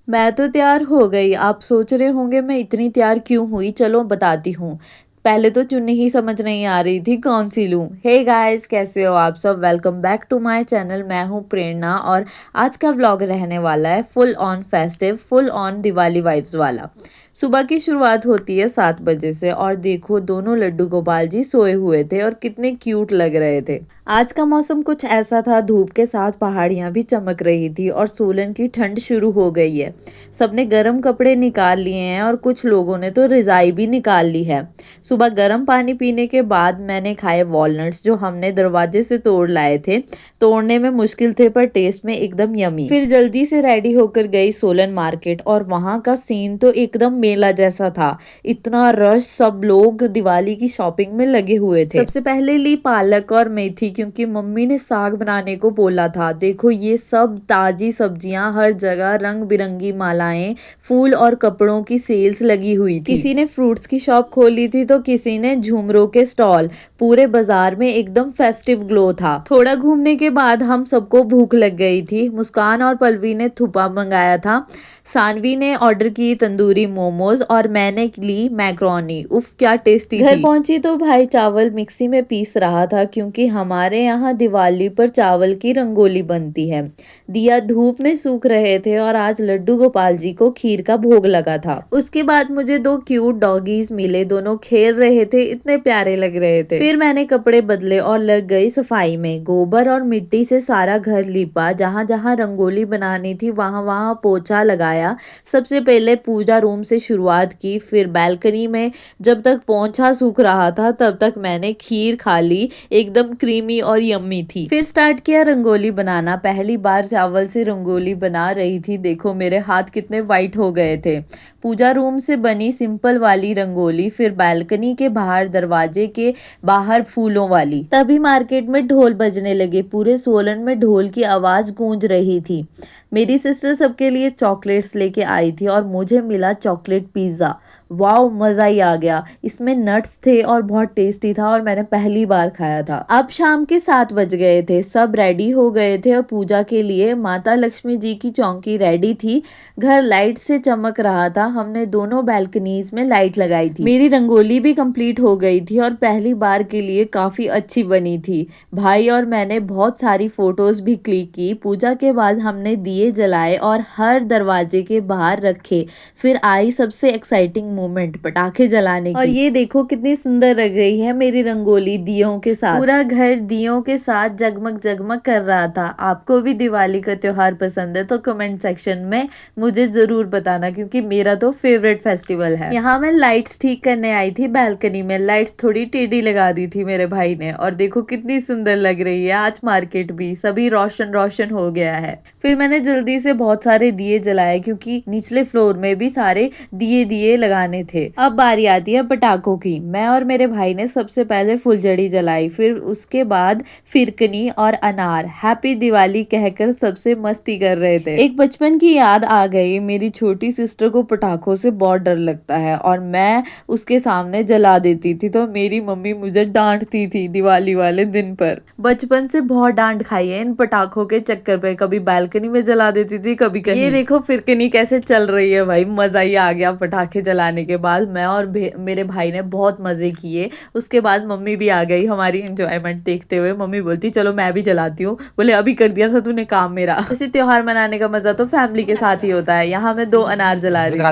मैं तो तैयार हो गई। आप सोच रहे होंगे मैं इतनी तैयार क्यों हुई, चलो बताती हूँ। पहले तो चुन्नी ही समझ नहीं आ रही थी कौन सी लूँ। हे गाइस, कैसे हो आप सब? Welcome back to my channel. मैं हूँ प्रेरणा और आज का व्लॉग रहने वाला है full on festive, full on Diwali vibes वाला। सुबह की शुरुआत होती है 7 बजे से और देखो दोनों लड्डू गोपाल जी सोए हुए थे और कितने क्यूट लग रहे थे। आज का मौसम कुछ ऐसा था, धूप के साथ पहाड़ियां भी चमक रही थी और सोलन की ठंड शुरू हो गई है। सबने गर्म कपड़े निकाल लिए हैं और कुछ लोगों ने तो रजाई भी निकाल ली है। सुबह गर्म पानी पीने के बाद मैंने खाए वॉलनट्स जो हमने दरवाजे से तोड़ लाए थे। तोड़ने में मुश्किल थे पर टेस्ट में एकदम यमी। फिर जल्दी से रेडी होकर गई सोलन मार्केट और वहां का सीन तो एकदम मेला जैसा था। इतना रश, सब लोग दिवाली की शॉपिंग में लगे हुए थे। सबसे पहले ली पालक और मेथी क्योंकि मम्मी ने साग बनाने को बोला था। देखो ये सब ताजी सब्जियां, हर जगह रंग बिरंगी मालाएं, फूल और कपड़ों की सेल्स लगी हुई थी। किसी ने फ्रूट्स की शॉप खोली थी तो किसी ने झूमरों के स्टॉल। पूरे बाजार में एकदम फेस्टिव ग्लो था। थोड़ा घूमने के बाद हम सबको भूख लग गई थी। मुस्कान और पलवी ने थुपा मंगाया था, सानवी ने ऑर्डर की तंदूरी मोमोज और मैंने ली मैक्रोनी। उफ क्या टेस्टी थी। घर पहुंची तो भाई चावल मिक्सी में पीस रहा था क्योंकि हमारे यहाँ दिवाली पर चावल की रंगोली बनती है। दिया धूप में सूख रहे थे और आज लड्डू गोपाल जी को खीर का भोग लगा था। उसके बाद मुझे दो क्यूट डॉगीज मिले, दोनों खेल रहे थे, इतने प्यारे लग रहे थे। फिर मैंने कपड़े बदले और लग गई सफाई में। गोबर और मिट्टी से सारा घर लीपा, जहां जहां रंगोली बनानी थी वहां वहां पोछा लगाया। सबसे पहले पूजा रूम से शुरुआत की, फिर बालकनी में। जब तक पोंछा सूख रहा था तब तक मैंने खीर खा ली, एकदम क्रीमी और यम्मी थी। फिर स्टार्ट किया रंगोली बनाना। पहली बार चावल से रंगोली बना रही थी। देखो मेरे हाथ कितने वाइट हो गए थे। पूजा रूम से बनी सिंपल वाली रंगोली, फिर बालकनी के बाहर, दरवाजे के बाहर फूलों वाली। तभी मार्केट में ढोल बजने लगे। पूरे सोलन में ढोल की आवाज गूंज रही थी। मेरी सिस्टर सबके लिए चॉकलेट्स लेके आई थी और मुझे मिला चॉकलेट पिज्ज़ा। वाओ, मज़ा ही आ गया। इसमें नट्स थे और बहुत टेस्टी था और मैंने पहली बार खाया था। अब शाम के 7 बज गए थे, सब रेडी हो गए थे और पूजा के लिए माता लक्ष्मी जी की चौकी रेडी थी। घर लाइट से चमक रहा था। हमने दोनों बैल्कनीज में लाइट लगाई थी। मेरी रंगोली भी कंप्लीट हो गई थी और पहली बार के लिए काफ़ी अच्छी बनी थी। भाई और मैंने बहुत सारी फोटोज भी क्लिक की। पूजा के बाद हमने दिए जलाए और हर दरवाजे के बाहर रखे। फिर आई सबसे एक्साइटिंग मोमेंट, पटाखे जलाने की। और ये देखो कितनी सुंदर लग रही है मेरी रंगोली दियों के साथ। पूरा घर दियों के साथ जगमग जगमग कर रहा था। आपको भी दिवाली का त्योहार पसंद है तो कमेंट सेक्शन में मुझे जरूर बताना क्योंकि मेरा तो फेवरेट फेस्टिवल है। यहाँ मैं लाइट्स ठीक करने आई थी बैल्कनी में। लाइट्स थोड़ी टेढ़ी लगा दी थी मेरे भाई ने और देखो कितनी सुंदर लग रही है। आज मार्केट भी सभी रोशन रोशन हो गया है। फिर मैंने जल्दी से बहुत सारे दिए जलाए क्योंकि निचले फ्लोर में भी सारे दिए दिए लगाने थे। अब बारी आती है पटाखों की। मैं और मेरे भाई ने सबसे पहले फुलझड़ी जलाई, फिर उसके बाद फिरकनी और अनार। हैप्पी दिवाली कहकर सबसे मस्ती कर रहे थे। एक बचपन की याद आ गई। मेरी छोटी सिस्टर को पटाखों से बहुत डर लगता है और मैं उसके सामने जला देती थी तो मेरी मम्मी मुझे डांटती थी दिवाली वाले दिन पर। बचपन से बहुत डांट खाई है इन पटाखों के चक्कर पे। कभी बालकनी में जला देती थी, कभी कहीं। ये देखो फिरकनी कैसे चल रही है भाई, मजा ही आ गया। पटाखे जलाने के बाद मैं और मेरे भाई ने बहुत मजे किए। उसके बाद मम्मी भी आ गई हमारी एंजॉयमेंट देखते हुए। मम्मी बोलती चलो मैं भी जलाती हूँ। बोले अभी कर दिया था तूने काम मेरा। ऐसे त्योहार मनाने का मजा तो फैमिली के साथ ही होता है। यहाँ मैं 2 अनार जला रही थी।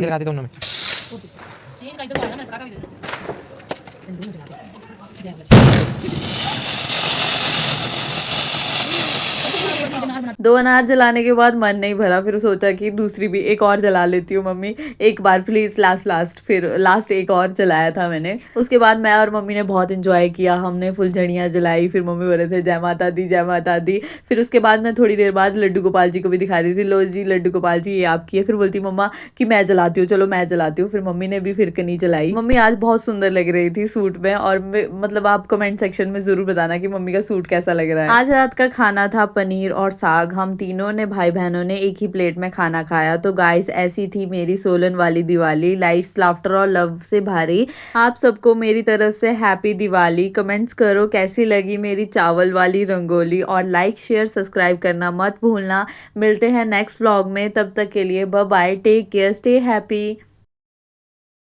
2 अनार जलाने के बाद मन नहीं भरा, फिर सोचा कि दूसरी भी एक और जला लेती हूँ मम्मी, एक बार प्लीज लास्ट। फिर लास्ट एक और जलाया था मैंने। उसके बाद मैं और मम्मी ने बहुत इंजॉय किया। हमने फुलझड़ियाँ जलाई, फिर मम्मी बोल रहे थे जय माता दी जय माता दी। फिर उसके बाद मैं थोड़ी देर बाद लड्डू गोपाल जी को भी दिखा रही थी, लो जी लड्डू गोपाल जी ये आपकी है। फिर बोलती मम्मा कि मैं जलाती हूँ, चलो मैं जलाती हूँ। फिर मम्मी ने भी फिरकनी जलाई। मम्मी आज बहुत सुंदर लग रही थी सूट में और मतलब आप कमेंट सेक्शन में जरूर बताना कि मम्मी का सूट कैसा लग रहा है। आज रात का खाना था पनीर और और साग, हम तीनों ने भाई बहनों ने एक ही प्लेट में खाना खाया। तो गाइस ऐसी थी मेरी सोलन वाली दिवाली, लाइट्स, लाफ्टर और लव से भरी। आप सबको मेरी तरफ से हैप्पी दिवाली। कमेंट्स करो कैसी लगी मेरी चावल वाली रंगोली, और लाइक शेयर सब्सक्राइब करना मत भूलना। मिलते हैं नेक्स्ट व्लॉग में, तब तक के लिए bye bye, take care, stay happy.